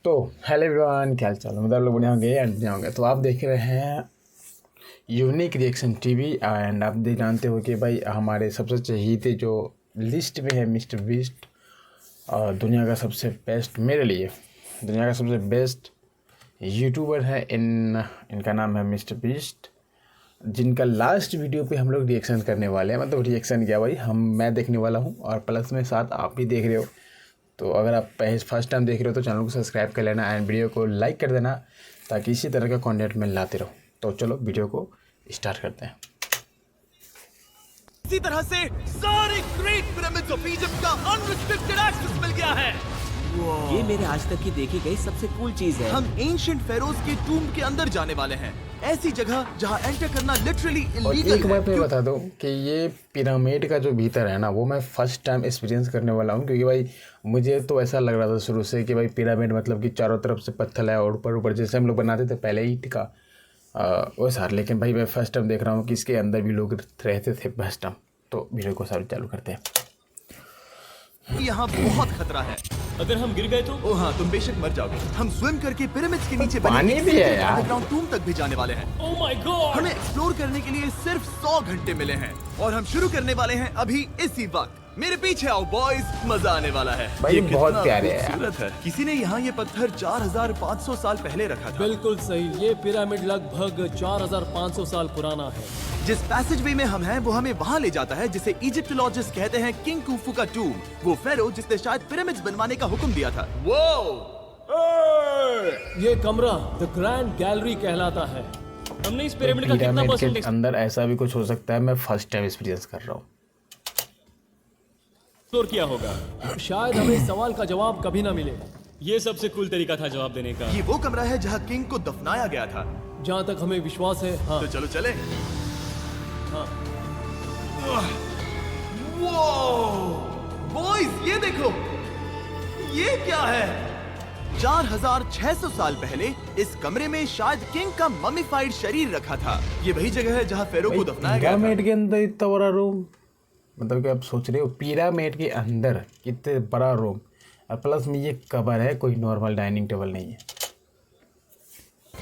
तो hello everyone, क्या हाल चाल है? मतलब लोग बढ़िया होंगे एंड बढ़िया होंगे। तो आप देख रहे हैं यूनिक रिएक्शन टीवी एंड आप देख जानते हो कि भाई हमारे सबसे चहेते जो लिस्ट में है मिस्टर बीस्ट, और दुनिया का सबसे बेस्ट, मेरे लिए दुनिया का सबसे बेस्ट यूट्यूबर है। इनका नाम है मिस्टर बीस्ट, जिनका लास्ट वीडियो पे हम लोग रिएक्शन करने वाले हैं। मतलब रिएक्शन किया भाई मैं देखने वाला हूँ और प्लस में साथ आप भी देख रहे हो। तो अगर आप फर्स्ट टाइम देख रहे हो तो चैनल को सब्सक्राइब कर लेना एंड वीडियो को लाइक कर देना, ताकि इसी तरह का कंटेंट मैं लाते रहूँ। तो चलो वीडियो को स्टार्ट करते हैं। इसी तरह से सारे ग्रेट पिरामिड्स ऑफ इजिप्ट का अनरिस्ट्रिक्टेड एक्सेस मिल गया है। ये मेरे आज तक की देखी गई सबसे कूल चीज है। हम एंशिएंट फेरोज के टूम के अंदर जाने वाले हैं, ऐसी जगह जहां एंटर करना लिटरली और इलीगल एक बात मैं बता दूं कि ये पिरामिड का जो भीतर है ना, वो मैं फर्स्ट टाइम एक्सपीरियंस करने वाला हूँ। क्योंकि भाई मुझे तो ऐसा लग रहा था शुरू से कि भाई पिरामिड मतलब कि चारों तरफ से पत्थर है और ऊपर ऊपर जैसे हम लोग बनाते थे पहले ईंट का वो सार। लेकिन भाई मैं फर्स्ट टाइम देख रहा हूँ कि इसके अंदर भी लोग रहते थे फर्स्ट टाइम। तो वीडियो को सारे चालू करते हैं। यहाँ बहुत खतरा है। अगर हम गिर गए तो? ओ हाँ, तुम बेशक मर जाओगे। हम स्विम करके पिरामिड्स के नीचे पानी भी है यार। अंडरग्राउंड टूम तक भी जाने वाले हैं। Oh my God! हमें एक्सप्लोर करने के लिए सिर्फ 100 घंटे मिले हैं और हम शुरू करने वाले हैं अभी इसी वक्त। मेरे पीछे आओ बॉयज, मजा आने वाला है। भाई ये बहुत कितना प्यारे है। खूबसूरत है। किसी ने यहाँ ये पत्थर 4500 साल पहले रखा था। बिल्कुल सही, ये पिरामिड लगभग 4500 साल पुराना है। जिस पैसेज वे में हम हैं वो हमें वहाँ ले जाता है जिसे इजिप्टोलॉजिस्ट कहते हैं किंग कुफू का टूम, वो फेरो जिसने शायद पिरामिड्स बनवाने का हुक्म दिया था। वो ये कमरा द ग्रैंड गैलरी कहलाता है। हमने इस पिरामिड का कितना पिरामिड परसेंट के अंदर ऐसा भी कुछ हो सकता है। मैं फर्स्ट टाइम एक्सपीरियंस कर रहा हूँ। एक्सप्लोर किया होगा? शायद हमें इस सवाल का जवाब कभी ना मिले। ये सबसे कूल तरीका था जवाब देने का। ये वो कमरा है जहाँ किंग को दफनाया गया था। जहाँ तक हमें विश्वास है। हाँ तो चलो चले। हाँ। बॉयज ये देखो, ये क्या है? 4600 साल पहले इस कमरे में शायद किंग का ममीफाइड शरीर रखा था। ये वही जगह है जहाँ फेरो को दफनाया गया था। पिरामिड के अंदर इतना बड़ा रूम, मतलब कि आप सोच रहे हो पिरामिड के अंदर कितने बड़ा रूम, और प्लस में ये कबर है, कोई नॉर्मल डाइनिंग टेबल नहीं है।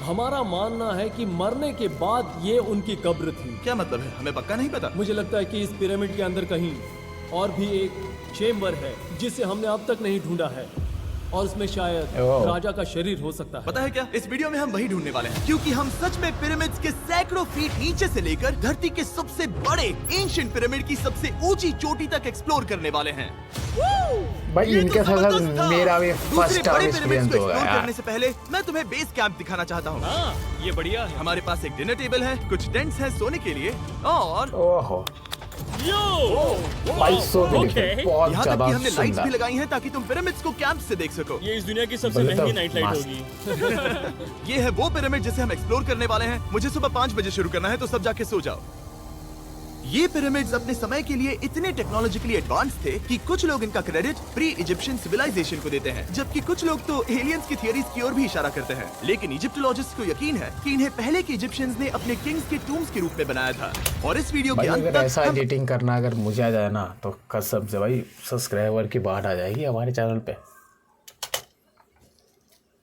हमारा मानना है कि मरने के बाद ये उनकी कब्र थी। क्या मतलब है? हमें पक्का नहीं पता। मुझे लगता है कि इस पिरामिड के अंदर कहीं और भी एक चेम्बर है जिसे हमने अब तक नहीं ढूंढा है, और उसमें शायद राजा का शरीर हो सकता है। पता है क्या, इस वीडियो में हम वही ढूंढने वाले हैं, क्योंकि हम सच में पिरामिड्स के सैकड़ों फीट नीचे से लेकर धरती के सबसे बड़े एंशिएंट पिरामिड की सबसे ऊंची चोटी तक एक्सप्लोर करने वाले हैं। भाई ये इनके तो साथ जबरदस्त था। मेरा भी दूसरे फर्स्ट टाइम बड़े एक्सपीरियंस पिरामिड्स को होगा एक्सप्लोर यार। करने से पहले मैं तुम्हें बेस कैंप दिखाना चाहता हूँ। हाँ, ये बढ़िया है। हमारे पास एक डिनर टेबल है, कुछ टेंट्स हैं सोने के लिए, और ओहो यो! भाई सो ओके। बहुत यहाँ तक ज्यादा कि हमने लाइट्स भी सुंदर। लगाई हैं ताकि तुम पिरामिड्स को कैंप से देख सको। ये इस दुनिया की सबसे बोले तो महंगी नाइट लाइट मस्त। होगी। ये है वो पिरामिड जिसे हम एक्सप्लोर करने वाले हैं। मुझे सुबह 5 बजे शुरू करना है, तो सब जाके सो जाओ। ये पिरामिड्स अपने समय के लिए इतने टेक्नोलॉजिकली एडवांस थे कि कुछ लोग इनका क्रेडिट प्री इजिप्शियन सिविलाइजेशन को देते हैं, जबकि कुछ लोग तो एलियंस की थियरीज की ओर भी इशारा करते हैं। लेकिन इजिप्टोलॉजिस्ट को यकीन है कि इन्हें पहले के इजिप्शियंस ने अपने किंग्स के टूम्स के रूप में बनाया था। और इस वीडियो के भाई अंत अगर ऐसा तक हम एडिटिंग करना अगर मुझे आ जाए ना, तो कसम से भाई सब्सक्राइबर की बाढ़ आ जाएगी हमारे चैनल पे।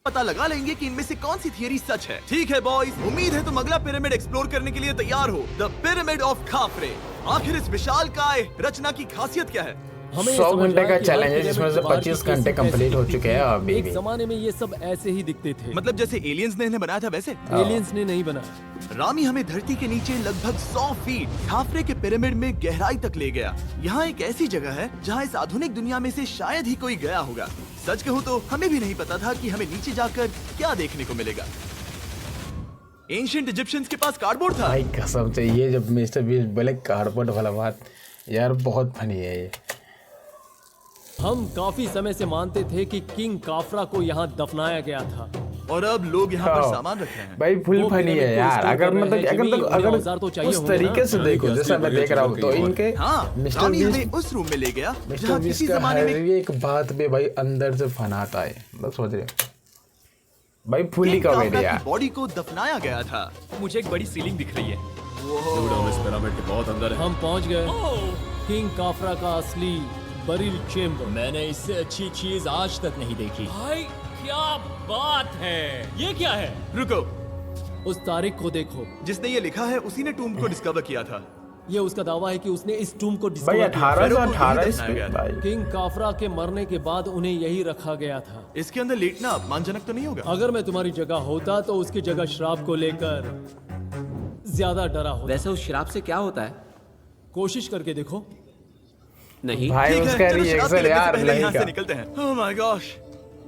पता लगा लेंगे कि इनमें से कौन सी थियरी सच है। ठीक है बॉयज, उम्मीद है तुम अगला पिरामिड एक्सप्लोर करने के लिए तैयार हो। The pyramid of खाफरे। आखिर इस विशालकाय रचना की खासियत क्या है? हमें 100 समझ घंटे आया का कि चैलेंज है, हर जिसमें से पिरामिड 25 बाहर की घंटे कैसी कंप्लीट हो दिखती चुके हैं थी। अभी एक भी। जमाने में ये सब ऐसे ही दिखते थे। मतलब जैसे एलियंस ने इन्हें बनाया था वैसे? एलियंस ने नहीं बनाया। रामी हमें धरती के नीचे लगभग 100 फीट खाफरे के पिरामिड में गहराई तक ले गया। यहाँ एक ऐसी जगह है जहाँ इस आधुनिक दुनिया में से शायद ही कोई गया होगा। सच कहूँ तो हमें भी नहीं पता था कि हमें नीचे जाकर क्या देखने को मिलेगा। एंशिएंट इजिप्शियंस के पास कार्डबोर्ड था। भाई कसम से ये जब मिस्टर बीस्ट बोले कार्डबोर्ड वाला बात, यार बहुत फनी है ये। हम काफी समय से मानते थे कि किंग काफरा को यहाँ दफनाया गया था, और अब लोग यहाँ पर सामान रख रहे हैं। भाई फुल वो फनी पिरामिड है को यार। स्टोर अगर कर रहे मतलब हैं, जिमी, उन्हें औजार तो अगर चाहिए उस होंगे तरीके ना। से देखो जैसा मैं देख रहा हूँ, तो इनके हाँ, मिस्टर रामी बीस्ट हमें उस रूम में ले गया मिस्टर जहाँ बीस्ट किसी का जमाने हर में एक बात पे भाई अंदर से फन आता है। बस सोच रहे हो भाई फुली किंग काफरा कॉमेडी की यार। बॉडी को दफनाया गया था। मुझे एक बड़ी सीलिंग दिख रही है। हम इस पिरामिड के बहुत अंदर है। हम पहुंच गए किंग काफरा का असली बरील चेम्बर। मैंने इससे अच्छी चीज आज तक नहीं देखी। भाई क्या बात है! ये क्या है? रुको, उस तारीख को देखो। जिसने ये लिखा है उसी ने टूम्ब को डिस्कवर किया था। ये उसका दावा है कि उसने इस टूम को भाई डिस्कवर किया। 1818 इस दफनाया गया पे था। भाई। किंग काफरा के मरने के बाद उन्हें यही रखा गया था। इसके अंदर लेटना अपमानजनक तो नहीं होगा? अगर मैं तुम्हारी जगह होता तो उसकी जगह श्राप को लेकर ज्यादा डरा होता। वैसे उस शराब से क्या होता है? कोशिश करके देखो। नहीं। भाई ठीक है, उसका चलो शराब रिएक्शन पीने से यार पहले नहीं यहाँ से का। निकलते हैं। ओह माय गॉश,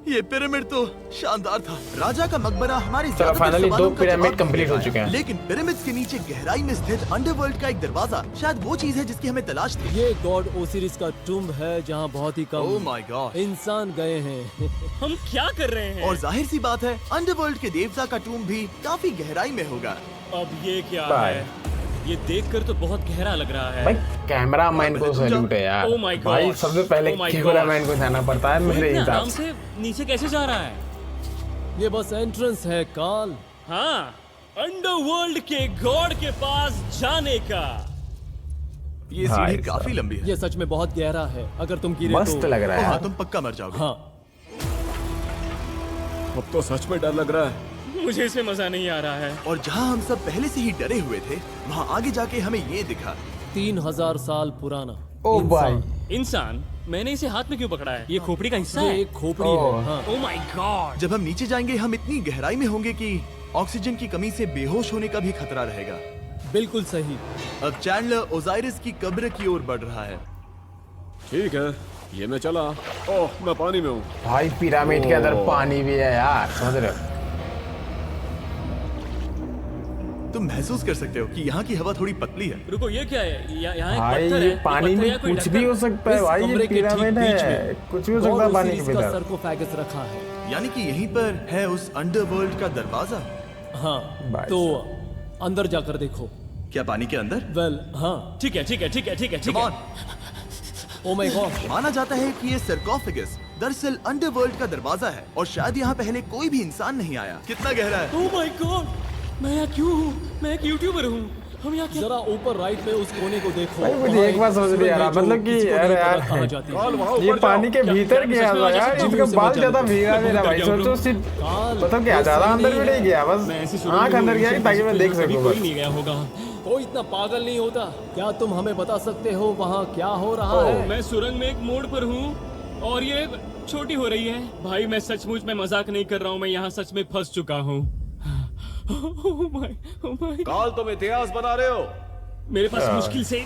ये पिरामिड तो शानदार था। राजा का मकबरा हमारी ज्यादातर फाइनली सवालों दो का पिरामिड जवाब कंप्लीट हो देता है। चुके हैं। लेकिन पिरामिड्स के नीचे गहराई में स्थित अंडरवर्ल्ड का एक दरवाजा शायद वो चीज है जिसकी हमें तलाश थी। ये गॉड ओसिरिस का टूम्ब है जहाँ बहुत ही ओह कम माय गॉड, इंसान गए हैं। हम क्या कर रहे हैं? और जाहिर सी बात है अंडरवर्ल्ड के देवता का टूम्ब भी काफी गहराई में होगा। अब ये क्या बाय। है? ये देखकर तो बहुत गहरा लग रहा है। भाई कैमरा मैन को सैल्यूट है यार। Oh my God. भाई सबसे पहले Oh my camera God. Man को जाना पड़ता है वो मेरे इतने हिसाब आराम से। से नीचे कैसे जा रहा है? ये बस एंट्रेंस है काल। हाँ, अंडरवर्ल्ड के गॉड के पास जाने का। ये भाई सीढ़ी काफी लंबी है। ये सच में बहुत गहरा है। अगर तुम गिरे मस्त तो लग रहा है हाँ, यार। तुम पक्का मर जाओगे। हाँ, अब तो सच में डर लग रहा है। मुझे इसमें मजा नहीं आ रहा है। और जहाँ हम सब पहले से ही डरे हुए थे, वहाँ आगे जाके हमें ये दिखा। 3000 साल पुराना ओ भाई। इंसान। इंसान? मैंने इसे हाथ में क्यों पकड़ा है? ये खोपड़ी का हिस्सा ये है? एक खोपड़ी ओह। है। हाँ। Oh my God! जब हम नीचे जाएंगे हम इतनी गहराई में होंगे कि ऑक्सीजन की कमी से बेहोश होने का भी खतरा रहेगा। बिल्कुल सही। अब चैंडलर ओजाइरिस की कब्र की ओर बढ़ रहा है। ठीक है, ये मैं चला। ओह, मैं पानी में हूँ। भाई पिरामिड के अंदर पानी भी है यार, समझ रहे हो? तुम महसूस कर सकते हो कि यहाँ की हवा थोड़ी पतली है। रुको, ये क्या है? यहाँ एक भाई पत्थर ये है। पानी पत्थर में या कोई कुछ भी ढक्कन? हो सकता है इस भाई। कमरे ये के ठीक पिरामिड बीच है, में कुछ भी हो सकता है पानी के का भीतर। सर्कोफेगस रखा है। यानी कि यहीं पर है उस अंडरवर्ल्ड का दरवाजा। हाँ, भाई तो अंदर जाकर देखो। क्या पानी के अंदर? वेल, हाँ। ठीक है, ठीक है, ठीक है, ठीक है, ठीक Come है। on। Oh my God. माना जाता है कि ये सरकोफेगस दरअसल अंडरवर्ल्ड का दरवाजा है और शायद यहाँ पहले कोई भी इंसान नहीं आया। कितना गहरा है? Oh my God! मैं यहाँ क्यों हूँ? मैं एक यूट्यूबर हूँ। हम यहाँ क्या? जरा ऊपर राइट में उस कोने को देखो। भाई मुझे वहाँ एक बात समझ नहीं आ रहा, जो मतलब कि किसी को अरे नहीं यार, पता कहाँ जाती है। ये पानी के भीतर गया था यार। इसका बाल ज्यादा भीगा नहीं रहा भाई। काल, सोचो सिर्फ काल, मतलब क्या ज्यादा वो अंदर सही भी नहीं नहीं गया, मैं बस ऐसी शुरू आंख में अंदर गया हूँ, ताकि मैं देख कभी सकूं कोई बस। नहीं गया होगा। कोई इतना पागल नहीं होता। क्या तुम हमें बता सकते हो वहाँ क्या हो रहा है? मैं सुरंग में एक मोड़ पर हूँ और ये छोटी हो रही है। भाई मैं सचमुच में मजाक नहीं कर रहा हूँ। मैं यहाँ सच में फंस चुका हूँ। Oh my. काल, तुम इतिहास बना रहे हो। मेरे पास मुश्किल से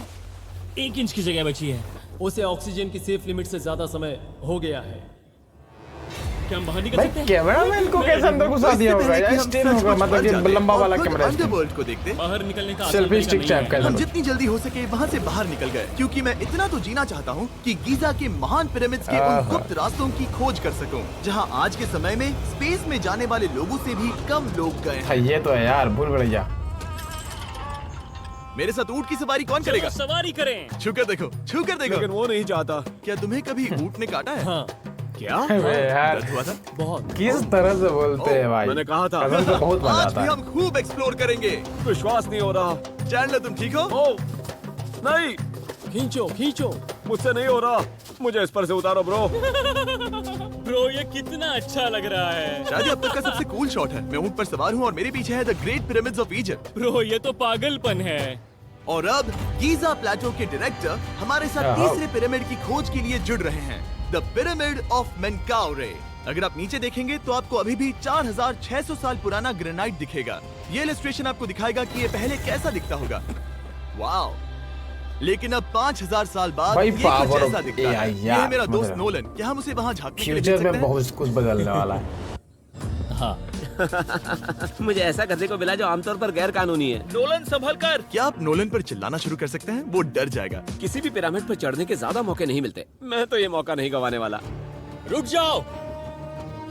1 इंच की जगह बची है। उसे ऑक्सीजन की सेफ लिमिट से ज्यादा समय हो गया है। क्या हम बाहर निकल भाई सकते हैं? कैमरामैन को कैसे अंदर घुसा दिया होगा यार? स्टेन होगा, मतलब कि लंबा वाला कैमरा। अंडरवर्ल्ड को देखते बाहर निकलने का आसान सेल्फी तरीका स्टिक नहीं टाइप है। का हम जितनी जल्दी हो सके वहाँ से बाहर निकल गए, क्योंकि मैं इतना तो जीना चाहता हूँ कि गीजा के महान पिरामिड्स के उन गुप्त रास्तों की खोज कर सकूं, जहाँ आज के समय में स्पेस में जाने वाले लोगों से भी कम लोग गए हैं। हाँ, ये तो है यार, भूल भुलैया। मेरे साथ ऊंट की सवारी कौन करेगा? चलो सवारी करें। छूकर देखो, छूकर लेकिन देखो। वो नहीं चाहता। क्या तुम्हें कभी ऊंट ने काटा है? हाँ, क्या? अबे यार, दर्द हुआ था? बहुत। किस तरह से बोलते हैं भाई? मैंने कहा था। कसम से बहुत मजा आज आता भी है। हम खूब एक्सप्लोर करेंगे। विश्वास नहीं हो रहा। चैंडलर तुम ठीक हो? ओह, नहीं, खींचो खींचो। मुझसे नहीं हो रहा। मुझे इस पर से उतारो ब्रो। ब्रो ये कितना अच्छा लग रहा है। शायद ये अब तक का सबसे कूल शॉट है। मैं ऊंट पर सवार हूँ और मेरे पीछे है the great pyramids of Egypt. Bro ये तो पागलपन है। और अब गीजा प्लेटो के डायरेक्टर हमारे साथ तीसरे पिरामिड की खोज के लिए जुड़ रहे हैं, द पिरामिड ऑफ मेनकाउरे। अगर आप नीचे देखेंगे तो आपको अभी भी 4600 साल पुराना ग्रेनाइट दिखेगा। ये इलस्ट्रेशन आपको दिखाएगा कि ये पहले कैसा दिखता होगा। वाओ! लेकिन अब 5000 साल बाद भाई ये कुछ power ऐसा of दिखता है। AI ये यार, है मेरा दोस्त मतलब। नोलन। क्या हम उसे वहाँ झांकने के लिए फ्यूचर भेज में सकते हैं? बहुत कुछ बदलने वाला है। हाँ, मुझे ऐसा करने को मिला जो आमतौर पर गैर कानूनी है। नोलन संभल कर। क्या आप नोलन पर चिल्लाना शुरू कर सकते हैं? वो डर जाएगा। किसी भी पिरामिड पर चढ़ने के ज्यादा मौके नहीं मिलते। मैं तो ये मौका नहीं गंवाने वाला। रुक जाओ।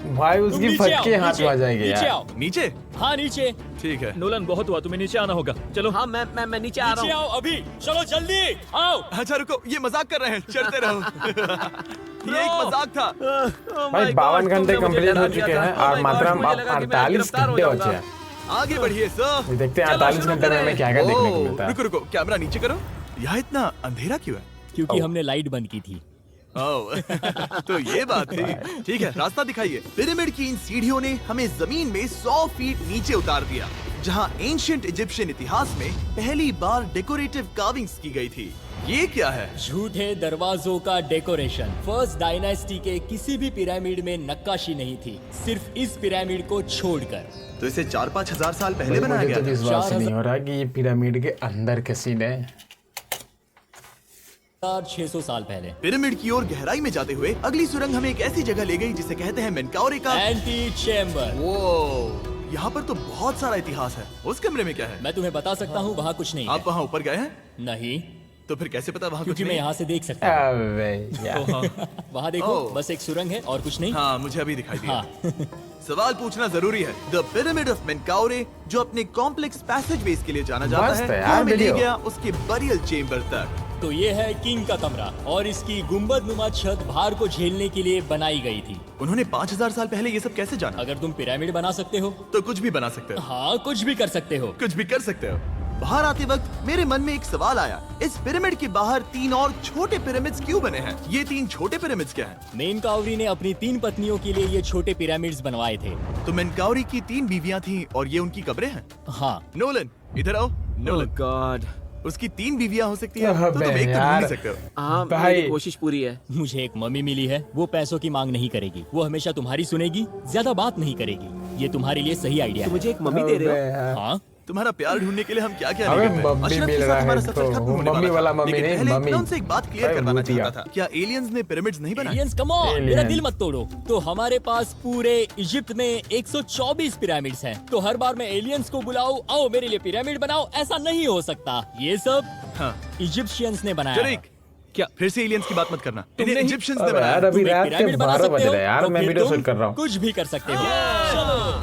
भाई तुम उसकी नीचे आओ, फटके हाथ नीचे, में आ जाएंगे नीचे यार। आओ। नीचे? हाँ नीचे। ठीक है। नोलन बहुत हुआ, तुम्हें नीचे आना होगा। चलो हाँ, मैं नीचे आ नीचे रहा हूँ। आओ अभी। चलो जल्दी आओ। अच्छा रुको, ये मजाक कर रहे हैं, चढ़ते रहो। ये एक मजाक था। भाई 52 घंटे कंप्लीट हो चुके हैं और मात्र 48 घंटे बचे हैं। आगे बढ़िए सर। देखते हैं 48 घंटे में हमें क्या क्या देखने को मिलता है। रुको रुको, कैमरा नीचे करो। यहाँ इतना अंधेरा क्यों है? क्योंकि हमने लाइट बंद की थी। ओह, तो ये बात थी। ठीक है, रास्ता दिखाइए। पिरामिड की इन सीढ़ियों ने हमें जमीन में 100 फीट नीचे उतार दिया, जहां एंशिएंट इजिप्शियन इतिहास में पहली बार डेकोरेटिव कार्विंग्स की गई थी। ये क्या है? झूठे दरवाजों का डेकोरेशन। फर्स्ट डायनेस्टी के किसी भी पिरामिड में नक्काशी नहीं थी, सिर्फ इस पिरामिड को छोड़कर। तो इसे 4-5 हजार साल पहले भाई, बनाया मुझे गया तो था। विश्वास ही नहीं हो रहा कि ये पिरामिड के अंदर के सीन है। 600 साल पहले। पिरामिड की ओर गहराई में जाते हुए अगली सुरंग हमें एक ऐसी जगह ले गई जिसे कहते हैं मेनकाउरे का एंटी चेम्बर। वो यहाँ पर तो बहुत सारा इतिहास है। उस कमरे में क्या है? मैं तुम्हें बता सकता हूँ, वहाँ कुछ नहीं आप वहाँ ऊपर गए हैं? है। नहीं, तो फिर कैसे पता वहाँ कुछ क्योंकि मैं नहीं? यहाँ से देख सकता हूँ। अबे यार, वहाँ देखो, ओह। बस एक सुरंग है और कुछ नहीं। हाँ, मुझे अभी दिखाई दिया। हाँ। सवाल पूछना जरूरी है। द पिरामिड ऑफ मेनकाउरे, जो अपने कॉम्प्लेक्स पैसेजवेज के लिए जाना जाता मस्त है, है वो यार हमें ले वीडियो। गया उसके बरियल चेम्बर तक। तो ये है किंग का कमरा और इसकी गुंबद नुमा छत भार को झेलने के लिए बनाई गई थी। उन्होंने 5000 साल पहले ये सब कैसे जाना? अगर तुम पिरामिड बना सकते हो तो कुछ भी बना सकते हो। हाँ, कुछ भी कर सकते हो। कुछ भी कर सकते हो। बाहर आते वक्त मेरे मन में एक सवाल आया, इस पिरामिड के बाहर 3 और छोटे पिरामिड्स क्यों बने हैं? ये 3 छोटे पिरामिड्स क्या हैं? मेनकाउरी ने अपनी 3 पत्नियों के लिए ये छोटे पिरामिड्स बनवाए थे। तो मेनकाउरी की 3 बीवियां थीं और ये उनकी कब्रें हैं। हाँ, नोलन, इधर आओ। Nolan, God. उसकी 3 बीवियां हो सकती हैं, तो अबे तुम एक तो ढूंढ यार। नहीं सकते हो। हाँ, भाई। मेरी कोशिश पूरी है। मुझे एक मम्मी मिली है, वो पैसों की मांग नहीं करेगी, वो हमेशा तुम्हारी सुनेगी, ज्यादा बात नहीं करेगी। ये तुम्हारे लिए सही आइडिया तो है। मुझे एक मम्मी दे रहे अबे हो? यार। हाँ, तुम्हारा प्यार ढूंढने के लिए हम क्या क्या अबे नहीं करते हैं। मम्मी अशरफ के मिल साथ रहा है हमारा तो सफर खत्म होने मम्मी वाला वाला था। मम्मी लेकिन नहीं, पहले मम्मी। मैं उनसे एक बात क्लियर अरे करवाना भूतिया। चाहता था। क्या एलियंस ने पिरामिड्स नहीं बनाए? Aliens come on, Alien। मेरा दिल मत तोड़ो। तो हमारे पास पूरे इजिप्ट में 124 पिरामिड्स हैं। तो हर बार मैं एलियंस को बुलाऊं, आओ मेरे लिए पिरामिड बनाओ, ऐसा नहीं हो सकता। ये सब हाँ, इजिप्शियंस ने बनाया है। जरीक, क्या फिर से एलियंस की बात मत करना। तुमने इन्हें ही- इजिप्शियंस ने अबे यार, बनाया। अभी तुम एक रात के पिरामिड बना 12 बज सकते हो, रहे हैं यार, तो मैं फिर वीडियो तुम शूट कर रहा हूँ। कुछ भी कर सकते हो। चलो।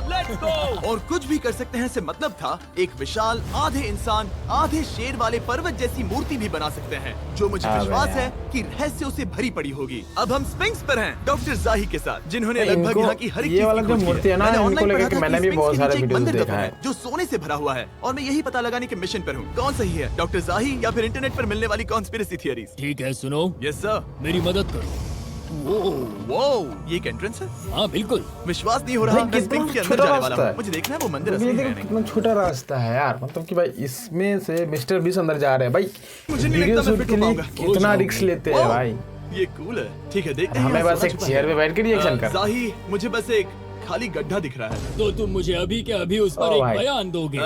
और कुछ भी कर सकते हैं से मतलब था एक विशाल आधे इंसान आधे शेर वाले पर्वत जैसी मूर्ति भी बना सकते हैं, जो मुझे अबे विश्वास यार। है कि रहस्यों से भरी पड़ी होगी। अब हम स्पिंक्स पर हैं, डॉक्टर जाही के साथ, जिन्होंने भाई, लगभग इनको- यहाँ की हर एक ये चीज वाला की जो खोज की है। मूर्ति है ना, मैंने इनको ऑनलाइन लेकर पढ़ा के था मैंने कि भी स्पिंक्स बहुत के सारे नीचे एक वीडियोस मंदिर देखा दफन है। जो सोने से भरा हुआ है, और मैं यही पता लगाने के मिशन पर हूँ। कौन सही है, डॉक्टर जाही या फिर इंटरनेट पर मिलने वाली कॉन्स्पिरेसी थियरीज? ठीक है, सुनो, यस सर। मेरी मदद करो। वो ये एक एंट्रेंस है? हाँ, बिल्कुल। विश्वास नहीं हो रहा, भाई, मैं कितना स्पिंक्स के अंदर छोटा जाने वाला रास्ता हूँ। है। मुझे देखना है वो मंदिर ये असली है देखो या नहीं। कितना छोटा रास्ता है यार, मतलब कि भाई इसमें से मिस्टर बीस अंदर जा रहे हैं भाई। मुझे नहीं वीडियो लगता मैं शूट फिट के हो लिए पाऊंगा। कितना रिस्क लेते हैं वाह, भाई। ये कूल है। ठीक है, देखते हैं हमें यहाँ बस सोना एक छुपा चेयर है। पे बैठ के रिएक्शन कर। जाही, मुझे बस एक खाली गड्ढा दिख रहा है। तो तुम मुझे अभी के अभी उस पर ओ एक भाई। बयान दोगे?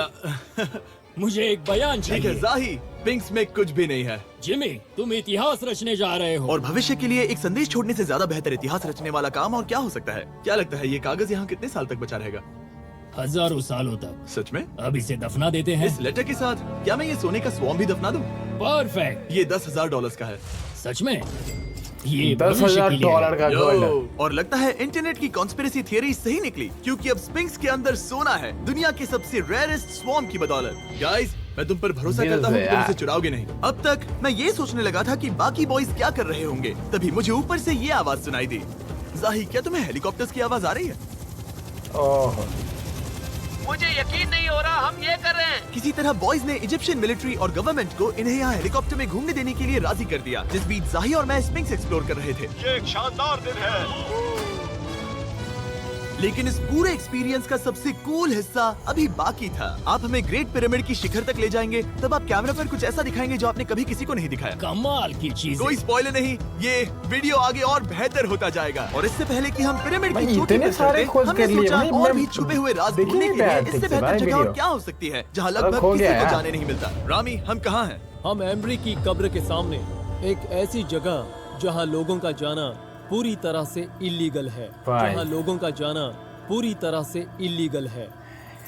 मुझे एक बयान ठीक है चाहिए। जाही, पिंक्स में कुछ भी नहीं है, जिमी, तुम इतिहास रचने जा रहे हो। और भविष्य के लिए एक संदेश छोड़ने से ज्यादा बेहतर इतिहास रचने वाला काम और क्या हो सकता है? क्या लगता है ये कागज यहाँ कितने साल तक बचा रहेगा? हजारों सालों तक। सच में? अब इसे दफना देते हैं। इस लेटर के साथ क्या मैं ये सोने का स्वॉर्म भी दफना दूं? परफेक्ट। ये $10,000 का है। सच में? ये $10,000 का गोल्ड। यो, और लगता है इंटरनेट की कॉन्स्पिरेसी थियरी सही निकली, क्योंकि अब स्पिंक्स के अंदर सोना है, दुनिया के सबसे रेयरेस्ट स्वॉर्म की बदौलत। गाइस, मैं तुम पर भरोसा दिल करता हूँ से कि तुम यार। इसे चुराओगे नहीं। अब तक मैं ये सोचने लगा था कि बाकी बॉयज क्या कर रहे होंगे, तभी मुझे ऊपर से ये आवाज सुनाई दी। जाही, क्या तुम्हें हेलीकॉप्टर्स की आवाज आ रही है? ओह, मुझे यकीन नहीं हो रहा हम ये कर रहे हैं। किसी तरह बॉयज ने इजिप्शियन मिलिट्री और गवर्नमेंट को इन्हें यहाँ हेलीकॉप्टर में घूमने देने के लिए राजी कर दिया, जिस बीच जाही और मैं स्पिंक्स एक्सप्लोर कर रहे थे। ये एक शानदार दिन है। लेकिन इस पूरे एक्सपीरियंस का सबसे कूल हिस्सा अभी बाकी था। आप हमें ग्रेट पिरामिड की शिखर तक ले जाएंगे, तब आप कैमरा पर कुछ ऐसा दिखाएंगे जो आपने कभी किसी को नहीं दिखाया। कमाल की चीज। कोई स्पॉइलर नहीं, ये वीडियो आगे और बेहतर होता जाएगा। और इससे पहले कि हम पिरामिड भाई, की चोटी इतने पर सारे चढ़ते, खोज हमने कर लिए सोचा भाई, और मैं भी छुपे हुए राज देखी ढूंढने नहीं के लिए बैठ इससे ठीक से बेहतर भाई जगह और वीडियो। क्या हो सकती है जहाँ खो लगभग किसी गया को यार। जाने नहीं मिलता। रामी, हम कहाँ हैं? हम एम्ब्री की कब्र के सामने, एक ऐसी जगह जहां लोगों का जाना पूरी तरह से इलीगल है। भाई। जहां लोगों का जाना पूरी तरह से इलीगल है।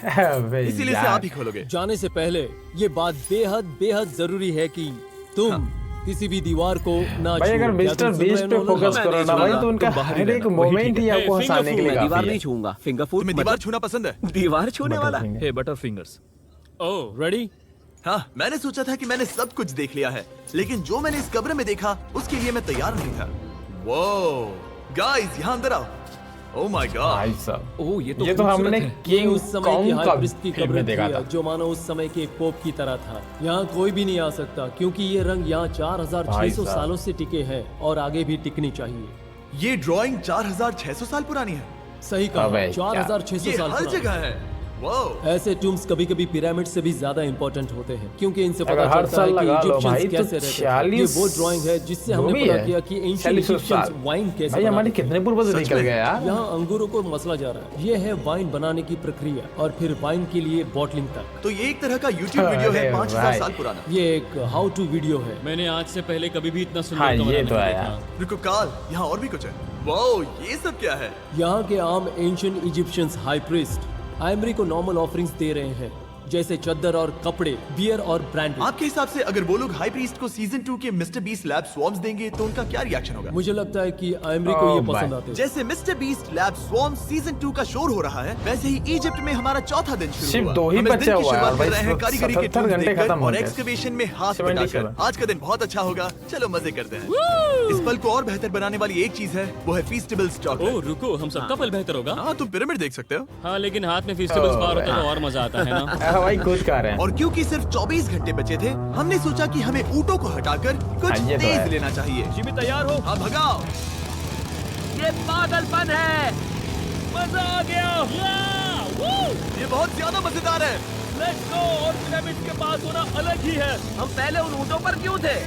अबे इसीलिए इसे यार। आप ही खोलोगे। जाने से पहले ये बात बेहद जरूरी है कि तुम किसी भी दीवार को ना भाई, अगर छुओ। क्या मिस्टर तुम सुन बीस रहे पे हो ना? फोकस मैं करो नहीं ना भाई, छूऊंगा, तो उनका तुम बाहर ही हर एक रहना। मोमेंट ही आपको फिंगर हंसाने के लिए फूड, मैं दीवार काफी नहीं है। छूऊंगा। फिंगर फूड तुम्हें दीवार छूना पसंद है? दीवार छूने वाला। Butterfinger। हे बटर फिंगर्स, ओह, रेडी? हाँ, मैंने सोचा था कि मैंने सब कुछ देख लिया है, लेकिन जो मैंने इस कब्र में देखा उसके लिए मैं तैयार नहीं था। वो गाइस, यहाँ अंदर आओ। Oh my God. भाई साहब ओह ये तो ये तो हमने ये किंग उस समय की कॉन्ग हाई का प्रीस्ट की फिल्म कब्र में थी, देखा था। जो मानो उस समय के एक पोप की तरह था। यहाँ कोई भी नहीं आ सकता क्योंकि ये रंग यहाँ 4600 भाई साहब। सालों से टिके हैं और आगे भी टिकनी चाहिए। ये ड्राइंग 4600 साल पुरानी है। सही कहा, अबे, 4600 ये साल हर पुरानी। जगह है। वाओ। ऐसे टूम्स कभी कभी पिरामिड से भी ज्यादा इंपॉर्टेंट होते हैं क्योंकि इनसे अगर पता हर चलता साल है कि लगा लो इजिप्शियंस भाई, तो कैसे रहते थे। 46 ये वो ड्राइंग है जिससे जो हमने भी पता है, किया कि एंशिएंट 4600 इजिप्शियंस साल। वाइन कैसे भाई हमारे बनाते थे। कितने पूर्वज सच निकल में? गए यार। यहाँ अंगूरों को मसला जा रहा है। ये है वाइन बनाने की प्रक्रिया और फिर वाइन के लिए बॉटलिंग तक। तो ये एक तरह का YouTube वीडियो है अरे 5000 भाई। साल पुराना। ये एक हाउ टू वीडियो है। मैंने आज से पहले कभी भी इतना सुंदर हाँ, कमरा ये तो नहीं है देखा। यार। रुको काल, यहाँ और भी कुछ है। वाओ, ये सब क्या है? यहाँ के आम एंशिएंट इजिप्शियंस हाई प्रीस्ट आइमरी को नॉर्मल ऑफरिंग्स दे रहे हैं, जैसे चद्दर और कपड़े, बियर और ब्रांडी। आपके हिसाब से अगर वो लोग हाई प्रीस्ट को सीजन 2 के मिस्टर बीस्ट लैब स्वॉर्म्स देंगे तो उनका क्या रिएक्शन होगा? मुझे लगता है कि आइमरी को ये Oh पसंद my। आते हैं। जैसे मिस्टर बीस्ट लैब स्वॉर्म्स सीजन 2 का शोर हो रहा है, वैसे ही इजिप्ट में हमारा चौथा दिन शुरू सिर्फ हुआ। 2 ही हम इस बचा दिन की हुआ है शुरुआत और कर भाई रहे हैं कारीगरी के 77 टूल्स घंटे देखकर खत्म हो और गए। एक्सकवेशन में हाथ 77। बटाकर। आज का दिन बहुत अच्छा होगा, चलो मजे करते हैं। इस पल को और बेहतर बनाने वाली एक चीज है, वो है फीस्टेबल स्टॉक। ओह रुको, हम सबका पल बेहतर होगा। हाँ, तुम पिरामिड देख सकते हो। हाँ लेकिन हाथ में फेस्टिवल्स बार होता है तो और मजा आता है ना। भाई खुद कह रहे हैं। और क्योंकि सिर्फ 24 घंटे बचे थे, हमने सोचा कि हमें ऊँटों को हटाकर कुछ हाँ, ये तो तेज है। लेना चाहिए। जिमी तैयार हो? हाँ, भगाओ। ये पागलपन है। मजा आ गया। ये बहुत ज्यादा मजेदार है। Let's go. और पिरामिड के पास होना अलग ही है। हम पहले उन ऊँटों पर क्यों थे?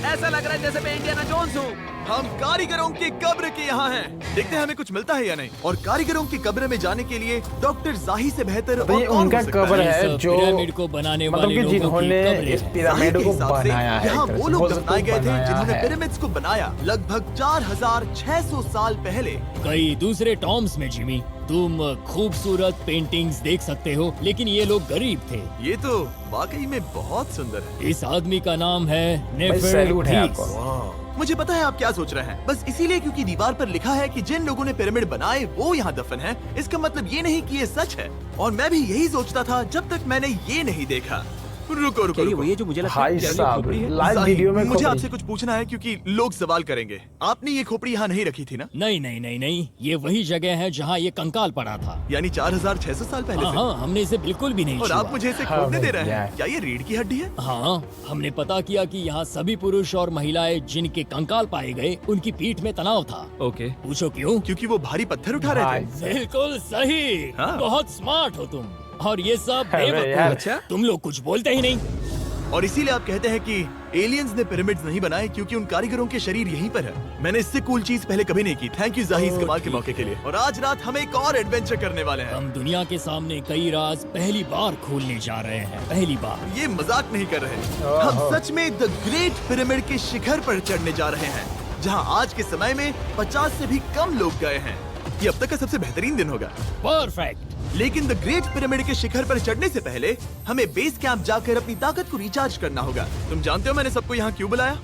ऐसा लग रहा है जैसे मैं इंडियाना जोन्स हूँ। हम कारीगरों की कब्र के यहाँ हैं। देखते हैं हमें कुछ मिलता है या नहीं। और कारीगरों की कब्र में जाने के लिए डॉक्टर जाही से बेहतर तो और ये कौन उनका हो सकता कब्र है? है सब जो पिरामिड को बनाने मतलब वाले कि लोगों की जिन्होंने कब्र इस है। पिरामिड जाही के को हिसाब से बनाया है। यहाँ एक तरह वो से। लोग बोल सकते दफनाए गए थे बनाया जिन्होंने है। पिरामिड्स को बनाया लगभग 4600 साल पहले। कई दूसरे टॉम्स में जिमी तुम खूबसूरत पेंटिंग्स देख सकते हो, लेकिन ये लोग गरीब थे। ये तो वाकई में बहुत सुंदर है। इस आदमी का नाम है भाई सैल्यूट है नेफरटीस। आपको। मुझे पता है आप क्या सोच रहे हैं, बस इसीलिए क्योंकि दीवार पर लिखा है कि जिन लोगों ने पिरामिड बनाए वो यहाँ दफन है, इसका मतलब ये नहीं कि ये सच है। और मैं भी यही सोचता था जब तक मैंने ये नहीं देखा। रुको रुको क्या ये रुको। वही है जो मुझे लगता भाई है? क्या ये साहब खोपड़ी है? लाइव जाहिर, वीडियो में मुझे खोपड़ी। आपसे कुछ पूछना है क्योंकि लोग सवाल करेंगे। आपने ये खोपड़ी यहाँ नहीं रखी थी ना? नहीं नहीं नहीं नहीं, ये वही जगह है जहाँ ये कंकाल पड़ा था। यानी 4600 साल पहले हाँ से? हाँ, हमने इसे बिल्कुल भी नहीं और छुआ। आप मुझे इसे हाँ खोदने दे भाई, रहे हैं? यार। क्या ये रीढ़ की हड्डी है? हाँ, हमने पता किया कि यहाँ सभी पुरुष और महिलाएं जिनके कंकाल पाए गए उनकी पीठ में तनाव था। ओके। पूछो क्यों? क्योंकि वो भारी पत्थर उठा रहे भाई थे। बिल्कुल सही। हाँ। बहुत स्मार्ट हो तुम। और ये सब अरे बेवकूफ। यार। अच्छा। तुम लोग कुछ बोलते ही नहीं। और इसीलिए आप कहते हैं कि एलियंस ने पिरामिड्स नहीं बनाए क्योंकि उन कारीगरों के शरीर यहीं पर है। मैंने इससे कूल चीज पहले कभी नहीं की। थैंक यू जाही इस कमाल के मौके के लिए। और आज रात हम एक और एडवेंचर करने वाले हैं। हम दुनिया के सामने कई राज पहली बार खोलने जा रहे हैं। पहली बार। ये मजाक नहीं कर रहे, हम सच में द ग्रेट पिरामिड के शिखर पर चढ़ने जा रहे हैं, जहां आज के समय में 50 से भी कम लोग गए हैं। ये अब तक का सबसे बेहतरीन दिन होगा। परफेक्ट। लेकिन द ग्रेट पिरामिड के शिखर पर चढ़ने से पहले हमें बेस कैंप जाकर अपनी ताकत को रिचार्ज करना होगा। तुम जानते हो मैंने सबको यहाँ क्यों बुलाया?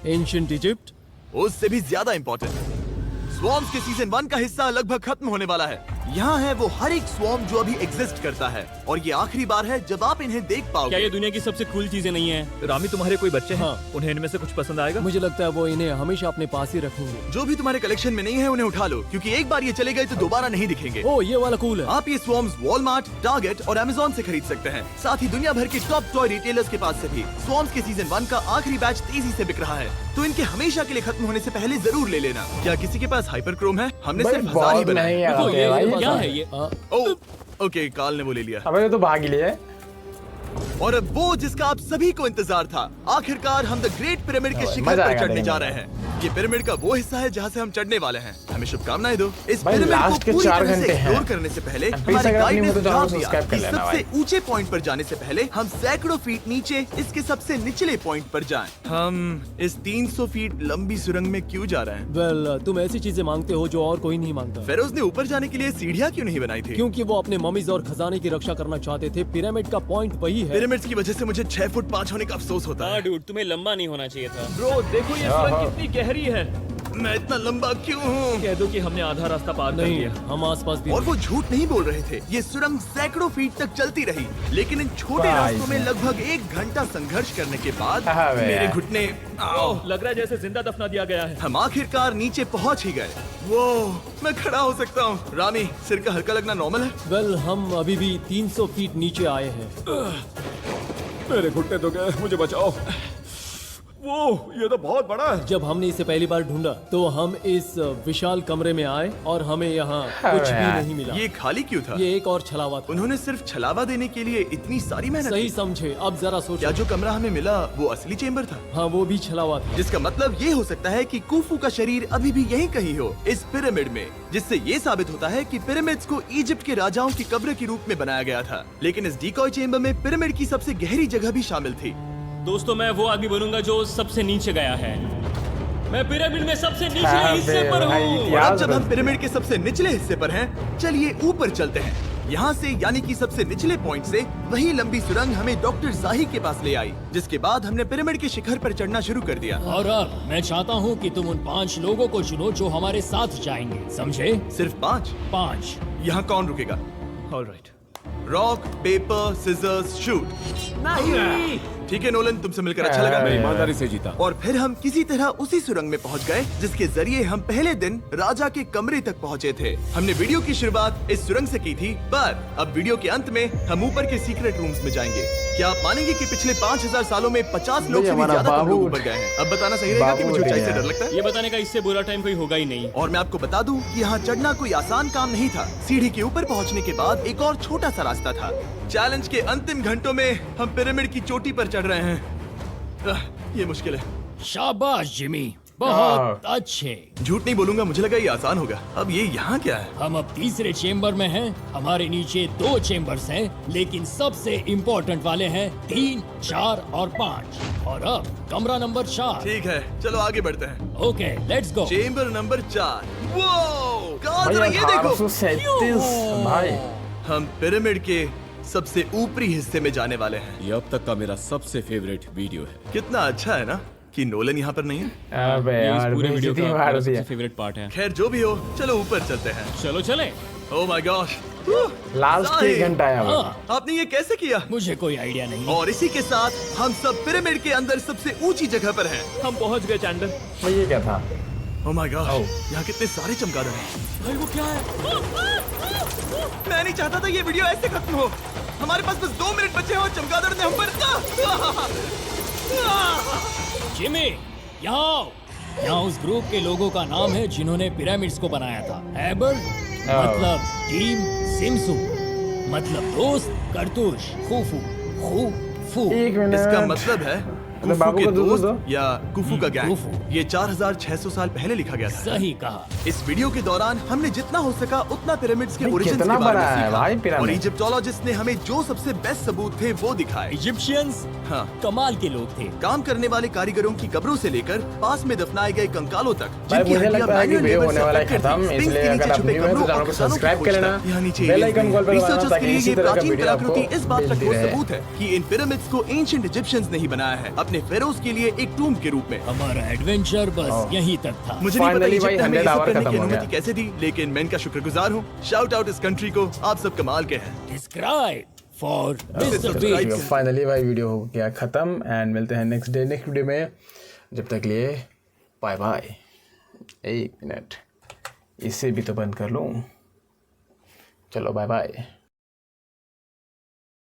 Ancient Egypt. उससे भी ज्यादा इंपॉर्टेंट, स्वॉर्म्स के सीजन 1 का हिस्सा लगभग खत्म होने वाला है। यहाँ है वो हर एक स्वॉर्म जो अभी एग्जिस्ट करता है, और ये आखिरी बार है जब आप इन्हें देख क्या पाओगे। ये दुनिया की सबसे कूल चीजें नहीं है? रामी तुम्हारे कोई बच्चे हैं? हाँ। उन्हें इनमें से कुछ पसंद आएगा? मुझे लगता है वो इन्हें हमेशा अपने पास ही रखेंगे। जो भी तुम्हारे कलेक्शन में नहीं है उन्हें उठा लो, क्योंकि एक बार ये चले गए तो दोबारा नहीं दिखेंगे। ओ, ये वाला कूल है। आप ये स्वॉर्म्स वॉलमार्ट, टारगेट और अमेज़न से खरीद सकते हैं। साथ ही दुनिया भर के टॉप टॉय रिटेलर्स के पास से भी। स्वॉर्म्स के सीजन 1 का आखिरी बैच तेजी से बिक रहा है, तो इनके हमेशा के लिए खत्म होने से पहले जरूर ले लेना। क्या किसी के पास हाइपर क्रोम है? हमने भाई सिर्फ 1000 ही बहुत बनाए। नहीं रुको, आते ये भाई। क्या है ये? हाँ, ओह, ओके, काल ने वो ले लिया। अबे ये तो भाग लिए। और अब वो जिसका आप सभी को इंतजार था, आखिरकार हम द ग्रेट पिरामिड के ओए, शिखर मजा पर आएगा चढ़ने देखने जा में। रहे हैं। ये पिरामिड का वो हिस्सा है जहाँ से हम चढ़ने वाले हैं। हमें शुभकामनाएं दो। इस भाई, पिरामिड लास्ट को के पूरी 4 तरह से घंटे हैं। एक्सप्लोर करने से पहले प्लीज हमारे अगर गाइड आपने ने मुझे सुझाव तो दिया सब्सक्राइब कर कि लेना सबसे भाई। ऊंचे पॉइंट पर जाने से पहले हम सैकड़ों फीट नीचे इसके सबसे निचले पॉइंट पर जाएं। हम इस 300 फीट लंबी सुरंग में क्यों जा रहे हैं? वेल, तुम ऐसी चीजें मांगते हो जो और कोई नहीं मांगता। फेरोज ने ऊपर जाने के लिए सीढ़ियाँ क्यों नहीं बनाई थी? क्योंकि वो अपने ममीज और खजाने की रक्षा करना चाहते थे। पिरामिड का पॉइंट वही है। पिरामिड्स की वजह से मुझे 6 फुट 5 होने का अफसोस होता है। हाँ डूड, तुम्हें लंबा नहीं होना चाहिए था। ब्रो देखो ये हाँ, सुरंग हाँ। कितनी गहरी है। मैं इतना लंबा क्यों हूँ? कह दो कि हमने आधा रास्ता पार कर नहीं, लिया। हम आसपास भी और वो झूठ नहीं बोल रहे थे। ये सुरंग सैकड़ों फीट तक चलती रही, लेकिन इन छोटे भाई रास्तों में लगभग 1 घंटा संघर्ष करने के बाद हाँ बे मेरे यार। घुटने आओ, ओह, लग रहा है जैसे जिंदा दफना दिया गया है। हम आखिरकार नीचे पहुंच ही गए। वो मैं खड़ा हो सकता हूँ। रामी, सिर का हल्का लगना नॉर्मल है? वेल, हम अभी भी 300 फीट नीचे आए हैं। मेरे घुटने तो गए, मुझे बचाओ। वो ये तो बहुत बड़ा है। जब हमने इसे पहली बार ढूंढा तो हम इस विशाल कमरे में आए और हमें यहाँ कुछ भी यार। नहीं मिला। ये खाली क्यों था? ये एक और छलावा था। उन्होंने सिर्फ छलावा देने के लिए इतनी सारी मेहनत सही की। समझे, अब जरा क्या सोचो। जो कमरा हमें मिला वो असली चेंबर था? हाँ, वो भी छलावा था। जिसका मतलब ये हो सकता है कि कुफू का शरीर अभी भी यहीं कहीं हो, इस पिरामिड में, जिससे ये साबित होता है कि पिरामिड्स को इजिप्ट के राजाओं की कब्र के रूप में बनाया गया था। लेकिन इस डिकॉय चेंबर में पिरामिड की सबसे गहरी जगह भी शामिल थी। दोस्तों, मैं वो आदमी बनूंगा जो सबसे नीचे गया है। मैं पिरामिड में सबसे निचले हाँ हिस्से बे पर भाई, हूँ। और अब जब हम पिरामिड के सबसे निचले हिस्से पर हैं, चलिए ऊपर चलते हैं। यहाँ से यानी कि सबसे निचले पॉइंट से वही लंबी सुरंग हमें डॉक्टर जाही के पास ले आई, जिसके बाद हमने पिरामिड के शिखर पर चढ़ना शुरू कर दिया। और अब मैं चाहता हूँ कि तुम उन 5 लोगों को चुनो जो हमारे साथ जाएंगे, समझे? सिर्फ 5? 5। यहाँ कौन रुकेगा? Alright. Rock, paper, scissors, shoot. नहीं। ठीक है नोलन, तुमसे मिलकर अच्छा लगा। मैं ईमानदारी से जीता। और फिर हम किसी तरह उसी सुरंग में पहुंच गए जिसके जरिए हम पहले दिन राजा के कमरे तक पहुंचे थे। हमने वीडियो की शुरुआत इस सुरंग से की थी, पर अब वीडियो के अंत में हम ऊपर के सीक्रेट रूम्स में जाएंगे। क्या आप मानेंगे कि पिछले 5000 सालों में 50 लोग से भी हमारा ज्यादा कम लोग बाबू ऊपर गए हैं? अब बताना सही रहेगा कि मुझे बाबू ऊंचाई से उठ डर गया। लगता है। ये बताने का इससे बुरा टाइम कोई होगा ही नहीं। और मैं आपको बता दूं कि यहाँ चढ़ना कोई आसान काम नहीं था। सीढ़ी के ऊपर पहुँचने के बाद एक और छोटा सा रास्ता था। चैलेंज के अंतिम घंटों में हम पिरामिड की चोटी पर चढ़ रहे हैं। ये मुश्किल है। शाबाश जिमी, बहुत अच्छे। झूठ नहीं बोलूंगा, मुझे लगा ये आसान होगा। अब ये यहाँ क्या है? हम अब तीसरे चेम्बर में हैं। हमारे नीचे 2 चेम्बर्स हैं, लेकिन सबसे इम्पोर्टेंट वाले हैं 3, 4 और 5। और अब कमरा नंबर 4। ठीक है, चलो आगे बढ़ते हैं। Okay, let's go. Chamber number 4। वो भाई जरा ये देखो, 1837 भाई। हम पिरामिड के सबसे ऊपरी हिस्से में जाने वाले हैं। ये अब तक का मेरा सबसे फेवरेट वीडियो है। कितना अच्छा है ना कि नोलन यहाँ पर नहीं है। अबे ये इस यार, पूरे वीडियो बेइज्जती का मार मेरा दिया। सबसे फेवरेट पार्ट है। खैर जो भी हो, चलो ऊपर चलते हैं। चलो चले। ओह माय गॉश, लास्ट 1 घंटा है अब। हाँ, आपने ये कैसे किया? मुझे कोई आइडिया नहीं। और इसी के साथ हम सब पिरामिड के अंदर सबसे ऊंची जगह पर हैं। हम पहुंच गए चैंडलर। भाई ये क्या था? ओह माय गॉश, यहाँ कितने सारे चमगादड़ हैं। भाई वो क्या है? मैं नहीं चाहता था ये वीडियो ऐसे खत्म हो। हमारे पास बस 2 मिनट बचे हैं और चमगादड़ ने हम पर जिमी, यहाँ आओ। यहाँ उस ग्रुप के लोगों का नाम है जिन्होंने पिरामिड्स को बनाया था। एबर मतलब टीम, सिमसू मतलब दोस्त, करतूश, खूफू, खूफू। 1 मिनट। इसका मतलब है कुफू बाबू के को दो दोस्त दो। या कुफू का गैंग। कुफू। ये 4600 साल पहले लिखा गया था। सही कहा। इस वीडियो के दौरान हमने जितना हो सका उतना पिरामिड्स के भाई, ओरिजिन्स के कितना बारे में बड़ा है सीखा। भाई पिरामिड। और इजिप्टोलॉजिस्ट ने हमें जो सबसे बेस्ट सबूत थे वो दिखाए। इजिप्शियंस हाँ, कमाल के लोग थे। काम करने वाले कारीगरों की कब्रों से लेकर पास में दफनाए गए कंकालों तक, भाई जिनकी मुझे हड्डियां लगता है कि manual वीडियो labor होने से वाला है affected थी। खत्म, Springs इसलिए के नीचे अगर आप छुपे न्यू हैं तो कमरों चैनल और को खजानों की सब्सक्राइब खोज कर लेना, तक। यहाँ नीचे बेल आइकन कॉल पर दबाना Researchers ताकि के लिए इसी ये तरह का प्राचीन वीडियो आपको कलाकृति इस बात का मिलती ठोस रहे। सबूत है कि इन पिरामिड्स को एंशिएंट इजिप्शियंस ने ही बनाया है, अपने फेरोज के लिए एक टूम के रूप में। हमारा एडवेंचर बस यहीं तक था। मुझे नहीं पता Finally इजिप्ट भाई, ने हमें ये 100 सब आवर करने की खत्म हो अनुमति गया। कैसे दी, लेकिन मैं इनका शुक्रगुजार हूँ। शाउट आउट इस कंट्री को, आप सब कमाल के हैं। Subscribe for mister subscribe beat. फाइनली भाई वीडियो हो गया खत्म एंड मिलते हैं नेक्स्ट वीडियो में। जब तक लिए बाय बाय। 1 मिनट, इसे भी तो बंद कर लूँ। चलो बाय बाय।